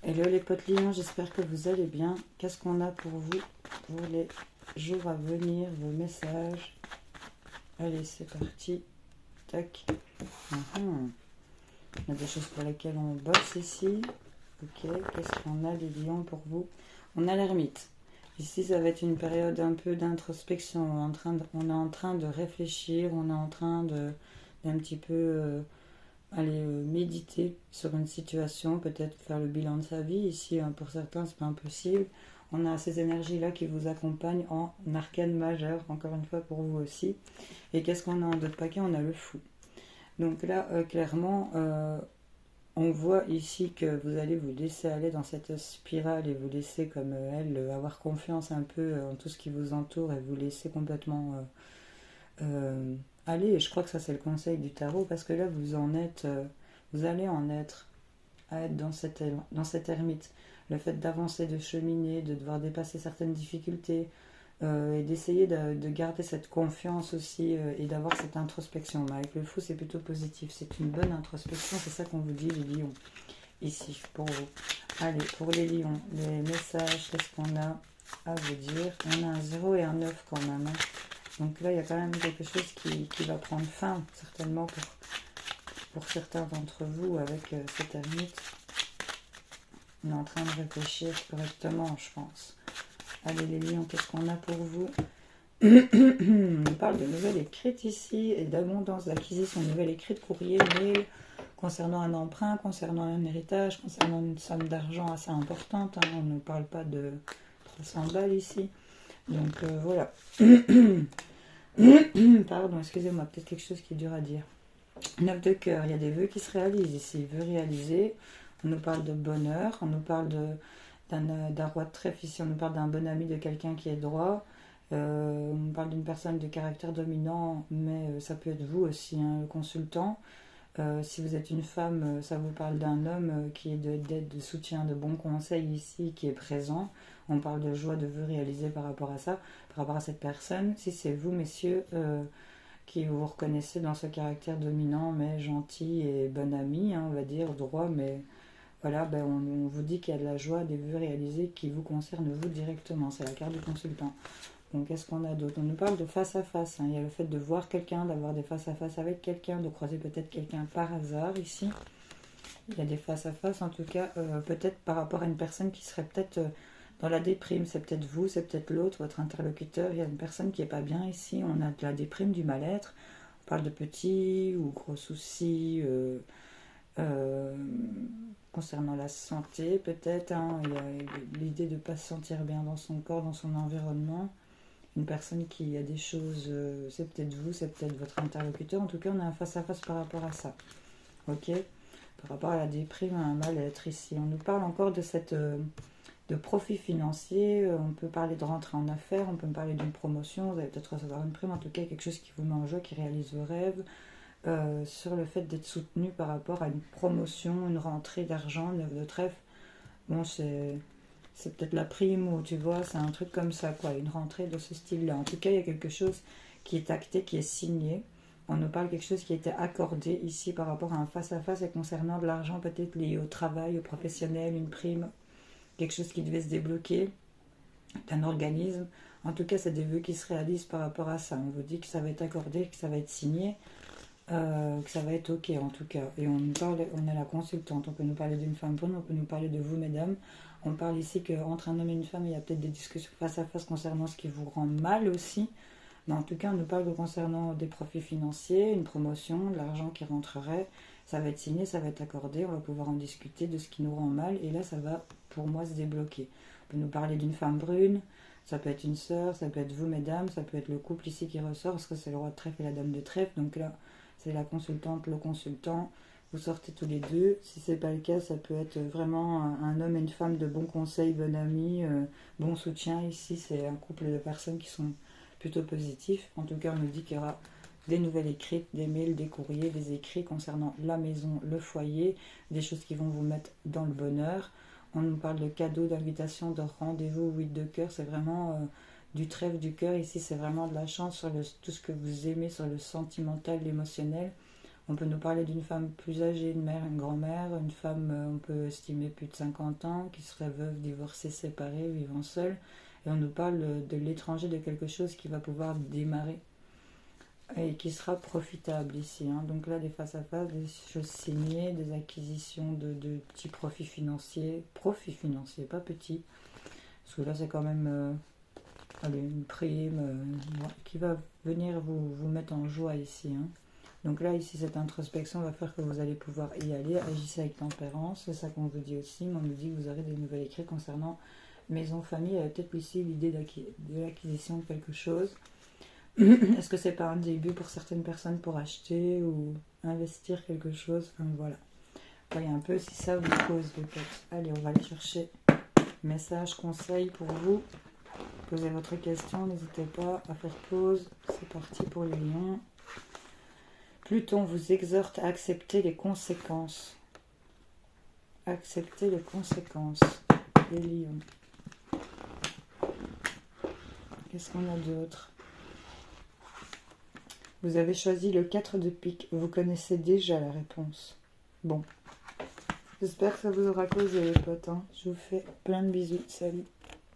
Hello les potes lions, j'espère que vous allez bien. Qu'est-ce qu'on a pour vous pour les jours à venir, vos messages? Allez, c'est parti. Tac. Mhm. Il y a des choses pour lesquelles on bosse ici. Ok, qu'est-ce qu'on a les lions pour vous? On a l'ermite. Ici, ça va être une période un peu d'introspection. On est en train de réfléchir, on est en train d'un petit peu aller méditer sur une situation, peut-être faire le bilan de sa vie. Ici, pour certains, c'est pas impossible. On a ces énergies-là qui vous accompagnent en arcane majeur, encore une fois pour vous aussi. Et qu'est-ce qu'on a en d'autres paquets? On a le fou. Donc là, clairement, on voit ici que vous allez vous laisser aller dans cette spirale et vous laisser comme elle, avoir confiance un peu en tout ce qui vous entoure et vous laisser complètement aller. Et je crois que ça c'est le conseil du tarot parce que là vous en êtes, vous allez en être à être dans cette ermite. Le fait d'avancer, de cheminer, de devoir dépasser certaines difficultés et d'essayer de garder cette confiance aussi et d'avoir cette introspection. Mais avec le fou, c'est plutôt positif. C'est une bonne introspection, c'est ça qu'on vous dit, les lions, ici, pour vous. Allez, pour les lions, les messages, qu'est-ce qu'on a à vous dire? On a un 0 et un 9 quand même. Hein. Donc là, il y a quand même quelque chose qui va prendre fin, certainement, pour certains d'entre vous avec cette ermite. On est en train de réfléchir correctement, je pense. Allez les lions, qu'est-ce qu'on a pour vous? On parle de nouvelles écrites ici et d'abondance d'acquisition, nouvelles écrites, courrier, mail, concernant un emprunt, concernant un héritage, concernant une somme d'argent assez importante. Hein. On ne parle pas de 300 balles ici. Donc voilà. Pardon, excusez-moi, peut-être quelque chose qui est dur à dire. 9 de cœur, il y a des vœux qui se réalisent ici. Vœux réalisés, on nous parle de bonheur, on nous parle d'un roi de trèfle ici, on nous parle d'un bon ami, de quelqu'un qui est droit. On nous parle d'une personne de caractère dominant, mais ça peut être vous aussi, hein, le consultant. Si vous êtes une femme, ça vous parle d'un homme qui est d'aide, de soutien, de bons conseils ici, qui est présent. On parle de joie, de vœux réalisés par rapport à ça, par rapport à cette personne. Si c'est vous, messieurs, qui vous reconnaissez dans ce caractère dominant, mais gentil et bon ami, hein, on va dire, droit, mais voilà, ben on vous dit qu'il y a de la joie, des vœux réalisés qui vous concernent vous directement. C'est la carte du consultant. Donc, qu'est-ce qu'on a d'autre? On nous parle de face à face. Hein. Il y a le fait de voir quelqu'un, d'avoir des face à face avec quelqu'un, de croiser peut-être quelqu'un par hasard ici. Il y a des face à face, en tout cas, peut-être par rapport à une personne qui serait peut-être dans la déprime. C'est peut-être vous, c'est peut-être l'autre, votre interlocuteur. Il y a une personne qui n'est pas bien ici. On a de la déprime, du mal-être. On parle de petits ou gros soucis euh, concernant la santé, peut-être. Hein. Il y a l'idée de ne pas se sentir bien dans son corps, dans son environnement. Une personne qui a des choses, c'est peut-être vous, c'est peut-être votre interlocuteur. En tout cas, on a un face-à-face par rapport à ça. Ok? Par rapport à la déprime, à un mal-être ici. On nous parle encore de cette de profit financier. On peut parler de rentrer en affaires, on peut me parler d'une promotion. Vous allez peut-être recevoir une prime, en tout cas quelque chose qui vous met en joie, qui réalise vos rêves. Sur le fait d'être soutenu par rapport à une promotion, une rentrée d'argent, 9 de trèfle. Bon, c'est peut-être la prime ou tu vois, c'est un truc comme ça, quoi, une rentrée de ce style-là. En tout cas, il y a quelque chose qui est acté, qui est signé. On nous parle de quelque chose qui a été accordé ici par rapport à un face-à-face et concernant de l'argent peut-être lié au travail, au professionnel, une prime, quelque chose qui devait se débloquer, d'un organisme. En tout cas, c'est des vœux qui se réalisent par rapport à ça. On vous dit que ça va être accordé, que ça va être signé, que ça va être ok en tout cas. Et on nous parle, on est la consultante, on peut nous parler d'une femme brune, on peut nous parler de vous mesdames. On parle ici qu'entre un homme et une femme, il y a peut-être des discussions face à face concernant ce qui vous rend mal aussi. Mais en tout cas, on nous parle concernant des profits financiers, une promotion, de l'argent qui rentrerait. Ça va être signé, ça va être accordé, on va pouvoir en discuter de ce qui nous rend mal. Et là, ça va pour moi se débloquer. On peut nous parler d'une femme brune, ça peut être une sœur, ça peut être vous mesdames, ça peut être le couple ici qui ressort, parce que c'est le roi de trèfle et la dame de trèfle. Donc là, c'est la consultante, le consultant. Vous sortez tous les deux. Si c'est pas le cas, ça peut être vraiment un homme et une femme de bons conseils, bon ami, bon soutien. Ici, c'est un couple de personnes qui sont plutôt positifs. En tout cas, on nous dit qu'il y aura des nouvelles écrites, des mails, des courriers, des écrits concernant la maison, le foyer, des choses qui vont vous mettre dans le bonheur. On nous parle de cadeaux, d'invitations, de rendez-vous, 8 de cœur. C'est vraiment du trèfle du cœur. Ici, c'est vraiment de la chance sur tout ce que vous aimez, sur le sentimental, l'émotionnel. On peut nous parler d'une femme plus âgée, une mère, une grand-mère, une femme, on peut estimer plus de 50 ans, qui serait veuve, divorcée, séparée, vivant seule. Et on nous parle de l'étranger, de quelque chose qui va pouvoir démarrer et qui sera profitable ici. Hein. Donc là, des face à face, des choses signées, des acquisitions de petits profits financiers, pas petits, parce que là c'est quand même une prime qui va venir vous mettre en joie ici. Hein. Donc là, ici, cette introspection va faire que vous allez pouvoir y aller, agissez avec tempérance, c'est ça qu'on vous dit aussi, mais on nous dit que vous aurez des nouvelles écrits concernant maison, famille, peut-être ici l'idée de l'acquisition de quelque chose. Est-ce que c'est pas un début pour certaines personnes pour acheter ou investir quelque chose? Enfin, voilà. Voyez un peu si ça vous cause peut-être. Allez, on va aller chercher message, conseil pour vous. Posez votre question, n'hésitez pas à faire pause. C'est parti pour les lions. Pluton vous exhorte à accepter les conséquences. Accepter les conséquences. Les lions. Qu'est-ce qu'on a d'autre? Vous avez choisi le 4 de pique. Vous connaissez déjà la réponse. Bon. J'espère que ça vous aura causé les potes. Hein. Je vous fais plein de bisous. Salut.